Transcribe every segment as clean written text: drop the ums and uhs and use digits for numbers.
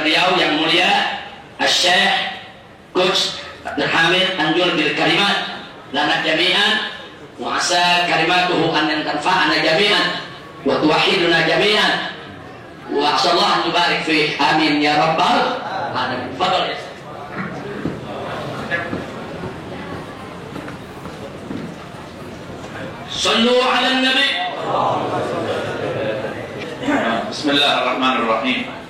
beliau yang mulia Syekh Coach Abdul Hamid anjur bil kalimat lana jami'an wa asa kalimatuhu an tanfa'ana jami'an wa tuwahhiduna jami'an wa asallahu an yubarik fi amin ya rabbal alamin. Fadhal ya. Sallu ala nabi. Bismillahirrahmanirrahim.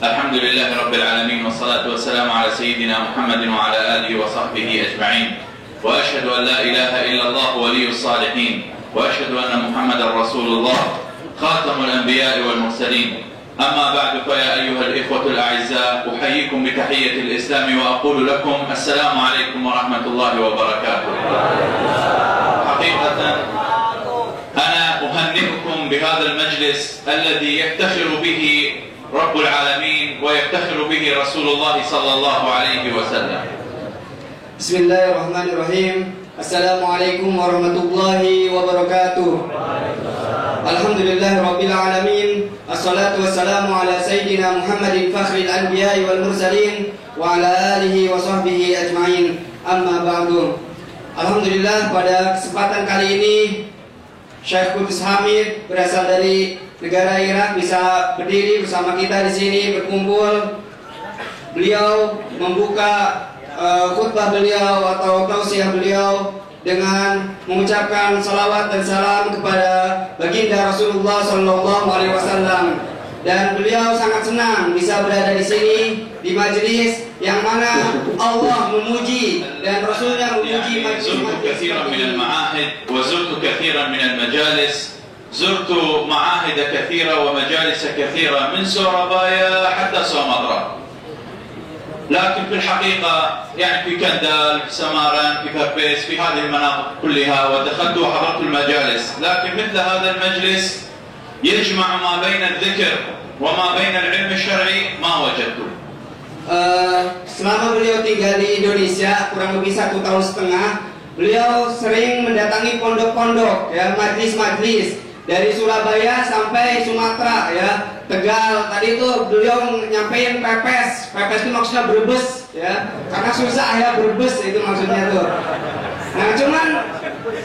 Alhamdulillahi rabbil alamin wassalatu wassalamu ala sayyidina Muhammadin wa ala alihi wa sahbihi ajma'in. Wa ashhadu an la ilaha illallah waliyus salihin wa ashhadu anna Muhammadar rasulullah khatamul anbiya'i wal mursalin. Amma ba'du fa ya ayyuhal ikhwatul a'izza uhayyikum bi tahiyyatil islam wa aqulu lakum assalamu alaikum wa rahmatullahi wa barakatuh. Haqiqatan ana uhanni'ukum bi hadzal majlis alladhi yaftakhiru bihi رب العالمين ويفتخر به رسول الله صلى الله عليه وسلم. بسم الله الرحمن الرحيم. السلام عليكم ورحمة الله وبركاته. الحمد لله رب العالمين. الصلاة والسلام على سيدنا محمد فخر الأنبياء والمرسلين وعلى آله وصحبه أجمعين. أما بعد. Alhamdulillah, pada kesempatan kali ini Syekh Qudus Hamid berasal dari negara Irak bisa berdiri bersama kita di sini berkumpul. Beliau membuka khutbah beliau atau tausiah beliau dengan mengucapkan salawat dan salam kepada baginda Rasulullah Sallallahu Alaihi Wasallam. Dan beliau sangat senang bisa berada di sini di majelis yang mana Allah memuji dan Rasulnya memuji majelis-majelis زرت معاهد كثيرة ومجالس كثيرة من سورابايا حتى سومطرة، لكن في الحقيقة يعني في كندال، في سماران، في فربيس، في هذه المناطق كلها ودخلت وحضرت المجالس، لكن مثل هذا المجلس يجمع ما بين الذكر وما بين العلم الشرعي ما وجدته. Selama beliau tinggal di Indonesia kurang lebih 1,5 tahun, beliau sering mendatangi pondok-pondok, ya, majlis-majlis dari Surabaya sampai Sumatera, ya, Tegal. Tadi itu beliau nyampein pepes itu maksudnya Brebes, ya, karena susah ya Brebes itu maksudnya tuh. Nah, cuman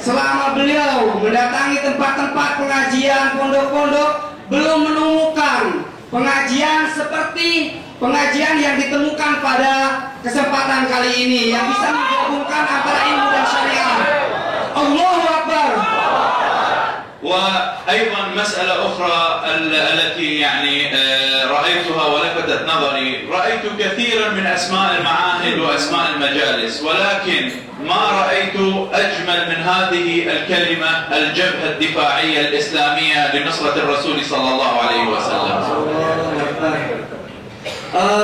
selama beliau mendatangi tempat-tempat pengajian, pondok-pondok, belum menemukan pengajian seperti pengajian yang ditemukan pada kesempatan kali ini yang bisa menggabungkan antara ilmu dan syariah. Allahu Akbar. وأيضا مسألة أخرى التي يعني رأيتها ولفتت نظري، رأيت كثيرا من أسماء المعاهد وأسماء المجالس، ولكن ما رأيت أجمل من هذه الكلمة الجبهة الدفاعية الإسلامية لنصرة الرسول صلى الله عليه وسلم.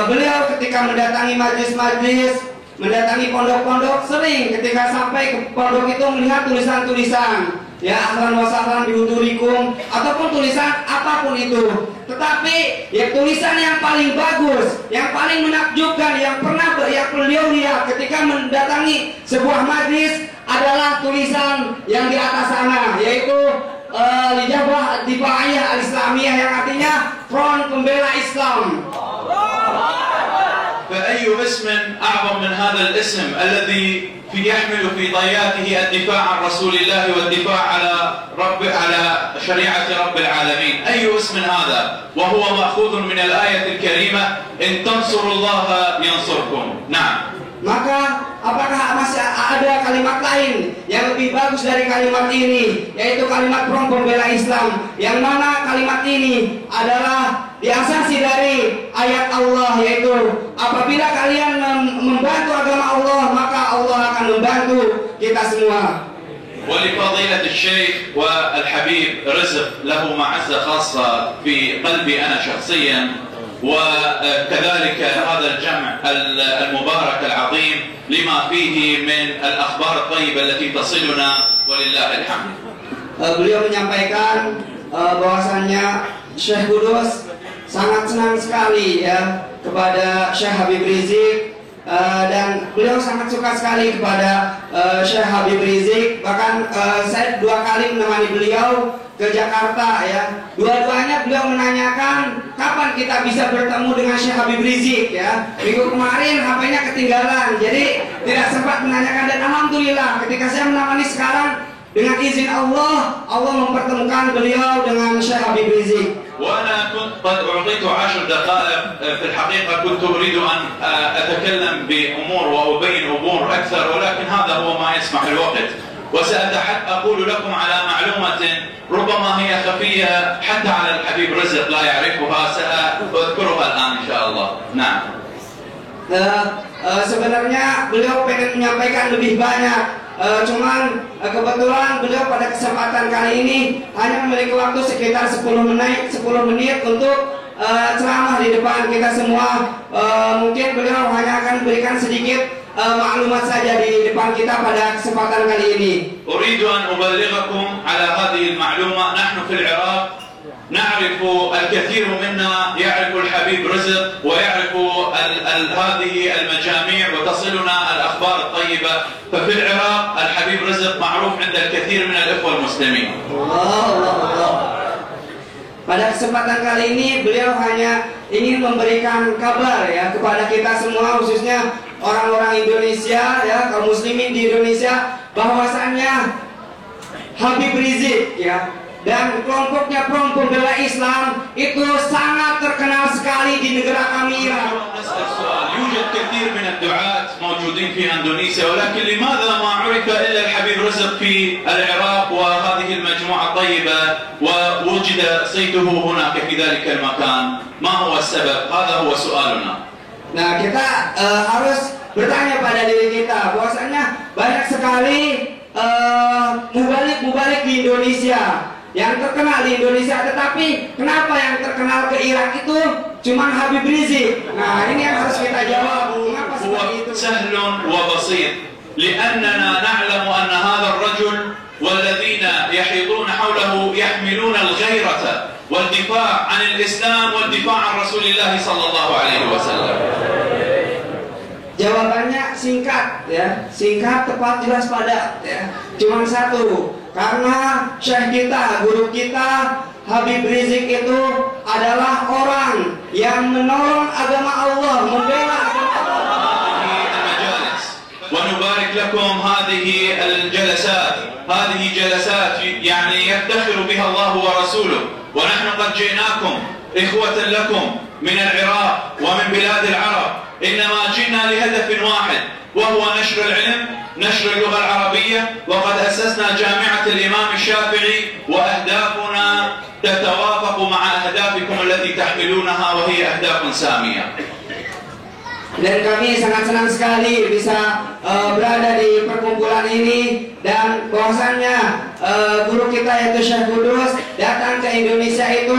Beliau ketika mendatangi majlis-majlis, mendatangi pondok-pondok, sering ketika sampai ke pondok itu melihat tulisan-tulisan, ya, ahlan wa sahlan bihudurikum, ataupun tulisan apapun itu. Tetapi ya tulisan yang paling bagus, yang paling menakjubkan, yang beliau lihat ketika mendatangi sebuah majlis adalah tulisan yang di atas sana, yaitu Lijabah Difaiyah Al-Islamiyah, yang artinya front pembela Islam. فأي اسم أعظم من هذا الاسم الذي يحمل في طياته الدفاع عن رسول الله والدفاع على شريعة رب العالمين؟ أي اسم هذا وهو مأخوذ من الآية الكريمة إن تنصروا الله ينصركم. نعم. Maka apakah masih ada kalimat lain yang lebih bagus dari kalimat ini, yaitu kalimat front pembela Islam, yang mana kalimat ini adalah diasasi dari ayat Allah, yaitu apabila kalian membantu agama Allah, maka Allah akan membantu kita semua. ولفضيلة الشيخ والحبيب رزق له معزة خاصة في قلبي أنا شخصيا، وكذلك هذا الجمع المبارك العظيم لما فيه من الأخبار الطيبة التي تصلنا ولله الحمد. Beliau menyampaikan bahwasannya Syekh Qudus sangat senang sekali, ya, kepada Syekh Habib Rizik, dan beliau sangat suka sekali kepada Syekh Habib Rizik. Bahkan saya 2 kali menemani beliau ke Jakarta ya. Dua-duanya beliau menanyakan kapan kita bisa bertemu dengan Syekh Habib Rizik ya. Minggu kemarin HP-nya ketinggalan, jadi tidak sempat menanyakan, dan alhamdulillah ketika saya menemani sekarang dengan izin Allah, Allah mempertemukan beliau dengan Syekh Habib Rizik. وأنا كنت قد أعطيت 10 دقائق في الحقيقة، كنت أريد أن أتكلم بأمور وأبين أمور أكثر، ولكن هذا هو ما يسمح الوقت. أقول لكم على معلومة ربما هي خفية حتى على الحبيب رزق لا يعرفها، سأذكرها الآن إن شاء الله. نعم. Sebenarnya beliau pengen menyampaikan lebih banyak, cuman kebetulan beliau pada kesempatan kali ini hanya memiliki waktu sekitar 10 menit untuk ceramah di depan kita semua. Mungkin beliau hanya akan berikan sedikit maklumat saja di depan kita pada kesempatan kali ini. أريد أن أبلغكم على هذه المعلومة. نحن في العراق نعرف الكثير منا يعرف الحبيب رزق ويعرف هذه المجاميع وتصلنا الأخبار الطيبة، ففي العراق الحبيب رزق معروف عند الكثير من الإخوة المسلمين. Pada kesempatan kali ini beliau hanya ingin memberikan kabar ya kepada kita semua, khususnya orang-orang Indonesia ya, kaum muslimin di Indonesia, bahwasannya Habib Rizik ya dan kelompoknya Front Pembela Islam itu sangat terkenal sekali di negara kami Irak. يوجد كثير من الدعاة موجودين في اندونيسيا، ولكن لماذا ما عرف الا الحبيب رزق في العراق وهذه المجموعة الطيبة ووجد صيته هناك في ذلك المكان؟ ما هو السبب؟ هذا هو سؤالنا. Nah, kita harus bertanya pada diri kita bahwasanya banyak sekali mubalik di Indonesia yang terkenal di Indonesia, tetapi kenapa yang terkenal ke Irak itu cuma Habib Rizik? Nah, ini yang harus kita jawab. Kenapa seperti itu? سهل وبسيط، لأننا نعلم أن هذا الرجل والذين يحيطون حوله يحملون الغيرة والدفاع عن الإسلام والدفاع عن رسول الله صلى الله عليه وسلم. Jawabannya singkat ya, singkat, tepat, jelas, padat ya. Cuma satu, karena syekh kita, guru kita Habib Rizik itu adalah orang yang menolong agama Allah, membela agama Allah. ونبارك لكم هذه الجلسات، هذه جلسات يعني يفتخر بها الله ورسوله، ونحن قد جئناكم إخوة لكم من العراق ومن بلاد العرب، إنما جئنا لهدف واحد وهو نشر العلم، نشر اللغة العربية، وقد أسسنا جامعة الإمام الشافعي وأهدافنا تتوافق مع أهدافكم التي تحملونها وهي أهداف سامية. Dan kami sangat senang sekali bisa berada di perkumpulan ini, dan bahwasannya guru kita yaitu Syekh Kudus datang ke Indonesia itu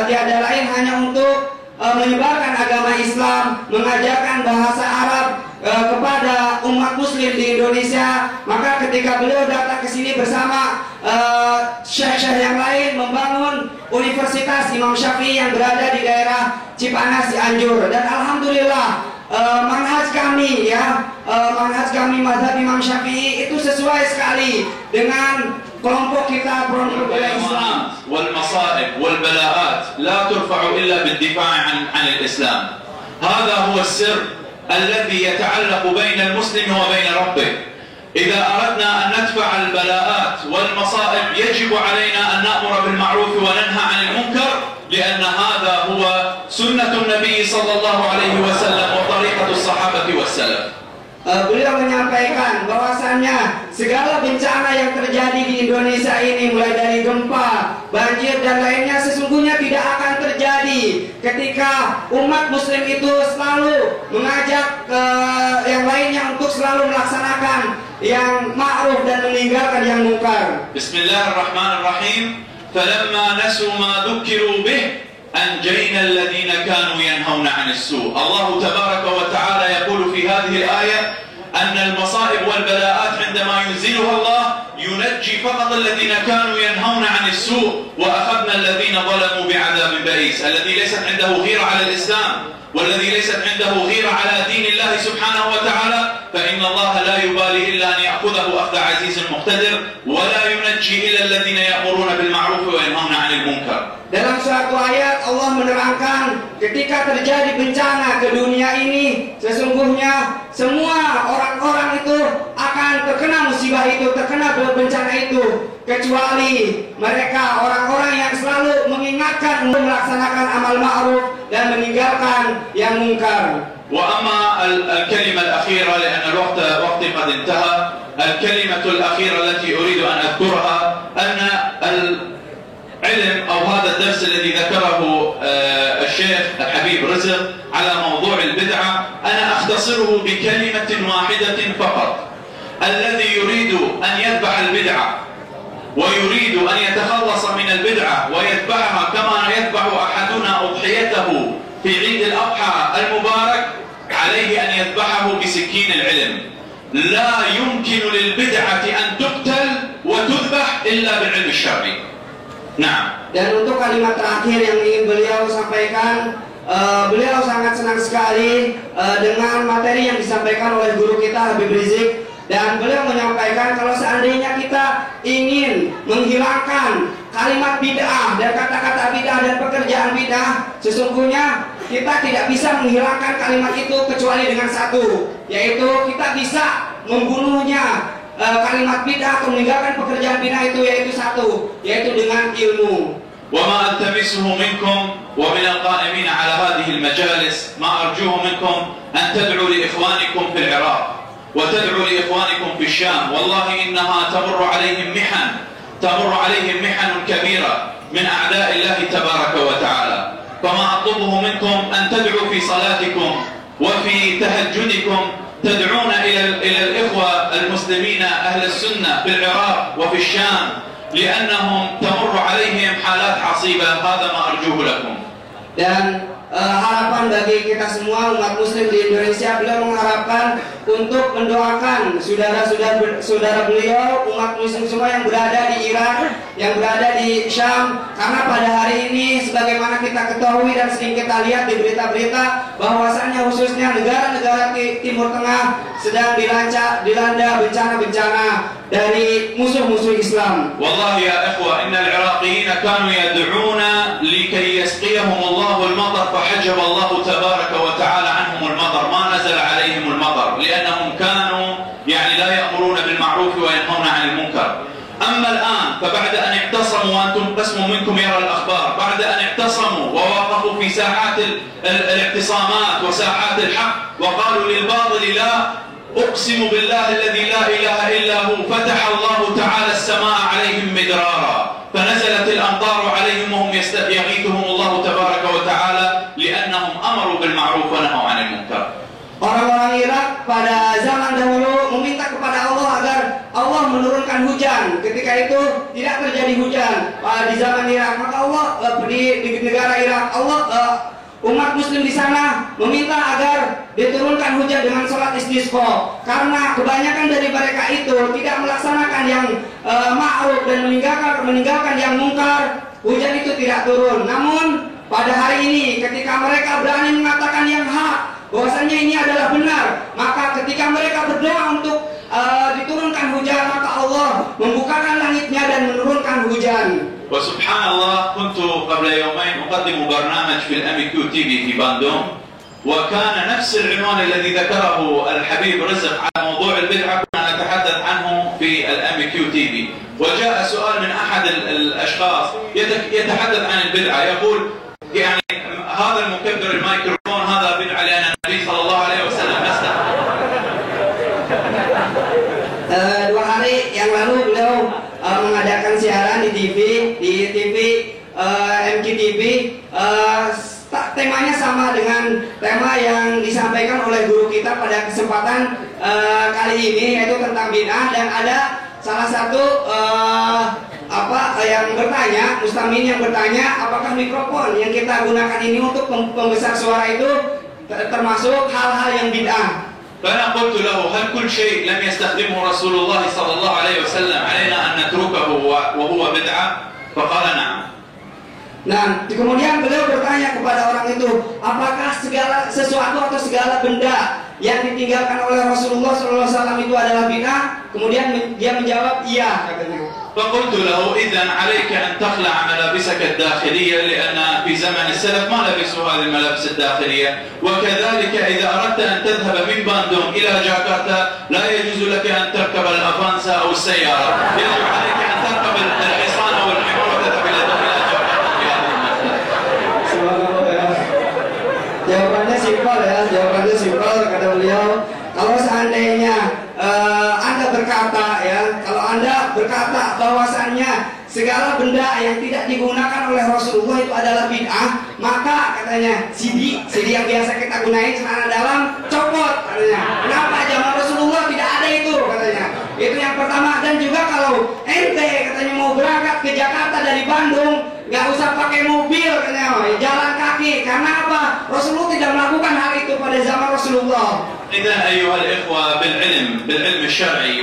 tiada lain hanya untuk menyebarkan agama Islam, mengajarkan bahasa Arab kepada umat muslim di Indonesia. Maka ketika beliau datang ke sini bersama syekh-syekh yang lain membangun Universitas Imam Syafi'i yang berada di daerah Cipanas, Cianjur, dan alhamdulillah manhaj kami mazhab Imam Syafi'i itu sesuai sekali dengan kelompok kita Front Pembela Islam. والمصائب والبلاءات لا ترفع إلا بالدفاع عن الإسلام. هذا هو السر الذي يتعلق بين المسلم وبين ربه. إذا أردنا أن ندفع البلاءات والمصائب يجب علينا أن نأمر بالمعروف وننهى عن المنكر، لأن هذا هو سنة النبي صلى الله عليه وسلم وطريقة الصحابة والسلف. Beliau menyampaikan bahwasannya segala bencana yang terjadi di Indonesia ini, mulai dari gempa, banjir dan lainnya, sesungguhnya tidak akan terjadi ketika umat muslim itu selalu mengajak yang lainnya untuk selalu melaksanakan yang ma'ruf dan meninggalkan yang munkar. Bismillahirrahmanirrahim. فلما نسوا ما ذكروا به أنجينا الذين كانوا ينهون عن السوء. الله تبارك وتعالى يقول في هذه الآية أن المصائب والبلاءات عندما ينزلها الله ينجي فقط الذين كانوا ينهون عن السوء، وأخذنا الذين ظلموا بعذاب بئيس. الذي ليست عنده غيرة على الإسلام والذي ليست عنده غيرة على دين الله سبحانه وتعالى فإن الله لا يبالي إلا أن يأخذه أخذ عزيز مقتدر ولا ينجي إلا الذين يأمرون بالمعروف وينهون عن المنكر. Dalam suatu ayat Allah menerangkan ketika terjadi bencana ke dunia ini, sesungguhnya semua orang-orang itu akan terkena musibah itu, terkena bencana itu, kecuali mereka orang-orang yang selalu mengingatkan untuk melaksanakan amal ma'ruf dan meninggalkan yang mungkar. وأما الكلمة الأخيرة لأن وقتي قد انتهى، الكلمة الأخيرة التي أريد أن أذكرها أن العلم أو هذا الدرس الذي ذكره الشيخ الحبيب رزق على موضوع البدعة أنا أختصره بكلمة واحدة فقط. الذي يريد أن يذبح البدعة ويريد أن يتخلص من البدعة ويذبحها كما يذبح أحدنا أضحيته في عيد الأضحى المبارك، عليه أن يذبحه بسكين العلم. لا يمكن للبدعة أن تقتل وتذبح إلا بالعلم الشرعي. نعم. Dan untuk kalimat terakhir yang ingin beliau sampaikan, beliau sangat senang sekali dengan materi yang disampaikan oleh guru kita Habib Rizik, dan beliau menyampaikan kalau seandainya kita ingin menghilangkan kalimat bid'ah dan kata-kata bid'ah dan pekerjaan bid'ah, sesungguhnya kita tidak bisa menghilangkan kalimat itu kecuali dengan satu, yaitu kita bisa membunuhnya kalimat bid'ah atau meninggalkan pekerjaan bid'ah itu, yaitu satu, yaitu dengan ilmu. وما ألتمسه منكم ومن القائمين على هذه المجالس ما أرجوه منكم أن تدعوا لإخوانكم في العراق وتدعوا لإخوانكم في الشام. والله إنها تمر عليهم محن كبيرة من أعداء الله تبارك وتعالى. فما أطلبه منكم أن تدعوا في صلاتكم وفي تهجدكم، تدعون إلى الإخوة المسلمين أهل السنة في العراق وفي الشام، لأنهم تمر عليهم حالات عصيبة. هذا ما أرجوه لكم. Dan harapan bagi kita semua umat muslim di Indonesia, beliau mengharapkan untuk mendoakan saudara beliau, umat muslim semua yang berada di Irak, yang berada di Syam, karena pada hari ini sebagaimana kita ketahui dan sering kita lihat di berita-berita bahwasannya khususnya negara-negara Timur Tengah sedang dilanda bencana-bencana dari musuh-musuh Islam. Wallahi ya ikhwah, innal Iraqiyyin kanu yad'una likay yasqiyahum Allah al-matar فحجب الله تبارك وتعالى عنهم المطر، ما نزل عليهم المطر لأنهم كانوا لا يأمرون بالمعروف وينهون عن المنكر. أما الآن فبعد أن اعتصموا، وأنتم قسم منكم يرى الأخبار، بعد أن اعتصموا ووقفوا في ساحات الاعتصامات وساحات الحق وقالوا للباطل لا، أقسم بالله الذي لا إله إلا هو فتح الله تعالى السماء عليهم مدرارا فنزلت الأمطار عليهم وهم يغيثهم الله تبارك وتعالى لأنهم أمروا بالمعروف ونهوا عن المنكر. Orang-orang Irak pada zaman dahulu meminta kepada Allah agar Allah menurunkan hujan. Ketika itu tidak terjadi hujan di zaman Irak, maka Allah di negara Irak, umat muslim di sana meminta agar diturunkan hujan dengan sholat istisqa, karena kebanyakan dari mereka itu tidak melaksanakan yang ma'ruf dan meninggalkan yang mungkar, hujan itu tidak turun. Namun pada hari ini ketika mereka berani mengatakan yang hak, bahwasanya ini adalah benar, maka ketika mereka berdoa untuk diturunkan hujan, maka Allah membukakan langitnya dan menurunkan hujan. وسبحان الله، كنت قبل يومين أقدم برنامج في الأميكيو تي في في باندوم، وكان نفس العنوان الذي ذكره الحبيب رزق على موضوع البدعة كنا نتحدث عنه في الأميكيو تي في، وجاء سؤال من أحد الأشخاص يتحدث عن البدعة، يقول هذا المكبر الميكروفون هذا بدعة لأن النبي صلى الله عليه وسلم نسأل. 2 hari yang lalu beliau mengadakan siaran di TV MKTV. Temanya sama dengan tema yang disampaikan oleh guru kita pada kesempatan kali ini, yaitu tentang bid'ah. Dan ada salah satu yang bertanya, Mustamin yang bertanya, apakah mikrofon yang kita gunakan ini untuk pembesar suara itu termasuk hal-hal yang bid'ah? فأنا قلت له هل كل شيء لم يستخدمه رسول الله صلى الله عليه وسلم علينا أن نتركه وهو بدعة؟ فقال نعم. Nah, kemudian beliau bertanya kepada orang itu, apakah segala sesuatu atau segala benda yang ditinggalkan oleh Rasulullah SAW itu adalah bid'ah? Kemudian dia menjawab iya katanya. فقلت له إذن عليك أن تخلع ملابسك الداخلية لأن في زمن السلف ما لبسوا هذه الملابس الداخلية، وكذلك إذا أردت أن تذهب من باندونغ إلى جاكرتا لا يجوز لك أن تركب الأفانسا أو السيارة، يجب عليك أن تركب الحصان أو الحمار وتذهب إلى جاكرتا في هذه المسألة. Jawabannya simpel kata beliau. Kalau seandainya Anda berkata kalau Anda berkata bahwasannya segala benda yang tidak digunakan oleh Rasulullah itu adalah bid'ah, maka katanya CD yang biasa kita gunain celana dalam copot katanya. Kenapa zaman Rasulullah tidak ada itu katanya. Itu yang pertama. Dan juga kalau ente katanya mau berangkat ke Jakarta dari Bandung, nggak usah pakai mobil katanya, jalan kaki. Karena apa? Rasulullah tidak melakukan hal itu pada zaman Rasulullah. إذا أيها الإخوة بالعلم الشرعي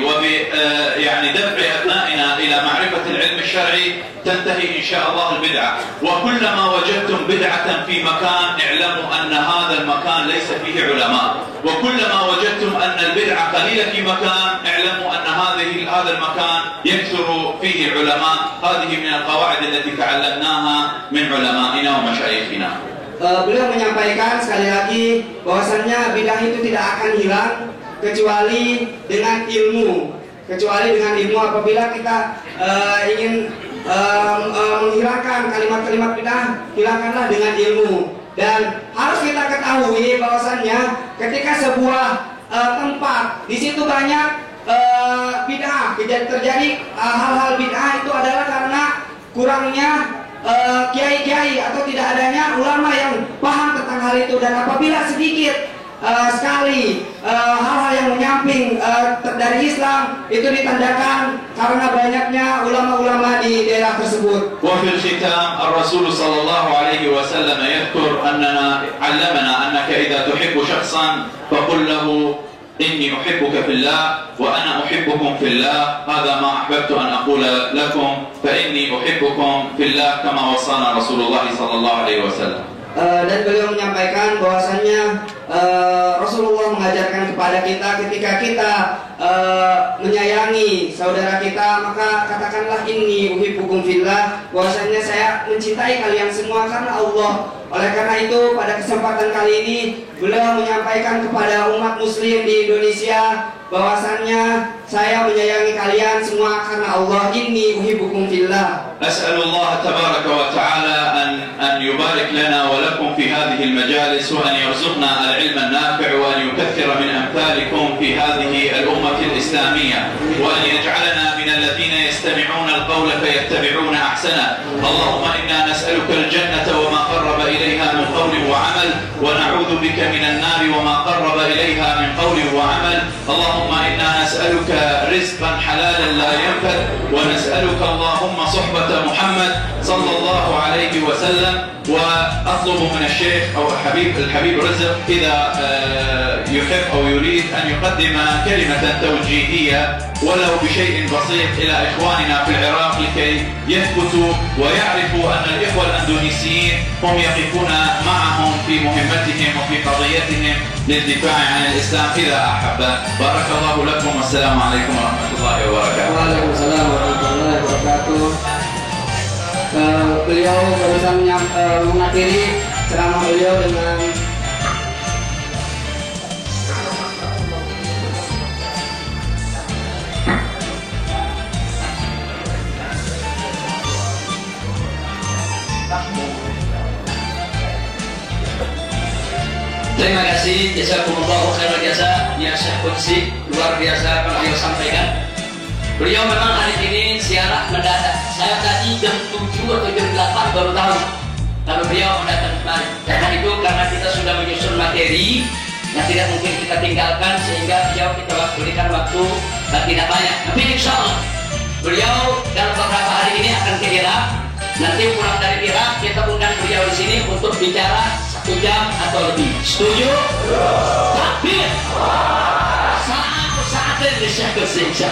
يعني دفع أبنائنا إلى معرفة العلم الشرعي تنتهي إن شاء الله البدعة، وكلما وجدتم بدعة في مكان اعلموا أن هذا المكان ليس فيه علماء، وكلما وجدتم أن البدعة قليلة في مكان اعلموا أن هذا المكان يكثر فيه علماء. هذه من القواعد التي تعلمناها من علمائنا ومشايخنا. Beliau menyampaikan sekali lagi bahwasannya bid'ah itu tidak akan hilang kecuali dengan ilmu. Apabila kita ingin menghilangkan kalimat-kalimat bid'ah, hilangkanlah dengan ilmu. Dan harus kita ketahui bahwasannya ketika sebuah tempat di situ banyak bid'ah, terjadi hal-hal bid'ah, itu adalah karena kurangnya kiai-kiai atau tidak adanya ulama yang paham tentang hal itu. Dan apabila sedikit sekali hal-hal yang menyamping dari Islam itu ditandakan karena banyaknya ulama-ulama di daerah tersebut. وفي الختام الرسول صلى الله عليه وسلم يذكر علمنا أنك إذا تحب شخصا فقل له إني أحبك في الله وأنا أحبكم في الله، هذا ما أحببت أن أقول لكم، فإني أحبكم في الله كما وصانا رسول الله صلى الله عليه وسلم. Dan beliau menyampaikan bahwasannya Rasulullah mengajarkan kepada kita ketika kita menyayangi saudara kita, maka katakanlah inni uhibbukum fillah, bahwasannya saya mencintai kalian semua karena Allah. Oleh karena itu pada kesempatan kali ini beliau menyampaikan kepada umat muslim di Indonesia bahwasannya saya menyayangi kalian semua karena Allah. Inni uhibbukum fillah. As'alullah tabaraka wa ta'ala an yubarik lana wa lakum fi hadhihi al-majalis wa an yarzuqna al-ilm an-nafi' wa an yukaththira min amthalikum fi hadhihi al-ummah al-islamiyyah wa an yaj'alana min alladhina yastami'una al-qawla fayattabi'una ahsana. Allahumma inna nas'aluka al-jannata wa ma qarraba ilayha min qawlin wa 'amal wa na'udzu bika min an-nar wa ma qarraba ilayha min qawlin wa 'amal. Allahumma inna nas'aluka rizqan halalan la yanfad wa nas'aluka Allahumma suhbata محمد صلى الله عليه وسلم. وأطلب من الشيخ أو الحبيب رزق إذا يحب أو يريد أن يقدم كلمة توجيهية ولو بشيء بسيط إلى إخواننا في العراق لكي يثبتوا ويعرفوا أن الإخوة الأندونيسيين هم يقفون معهم في مهمتهم وفي قضيتهم للدفاع عن الإسلام إذا أحب. بارك الله لكم والسلام عليكم ورحمة الله وبركاته. وعليكم السلام ورحمة الله وبركاته. Beliau barusan mengakhiri ceramah beliau dengan terima kasih, jazakumullahu khairan jasa ya Syekh Qudsi, luar biasa apa yang beliau sampaikan. Beliau memang hari ini siaran mendadak. Saya tadi jam 7 atau jam 8 baru tahu kalau beliau mendatang kembali. Karena kita sudah menyusun materi yang tidak mungkin kita tinggalkan, sehingga beliau kita berikan waktu tidak banyak. Tapi insya Allah beliau dalam beberapa hari ini akan ke Irak. Nanti pulang dari Irak kita undang beliau di sini untuk bicara 1 jam atau lebih. Setuju? Takbir. Saat Indonesia.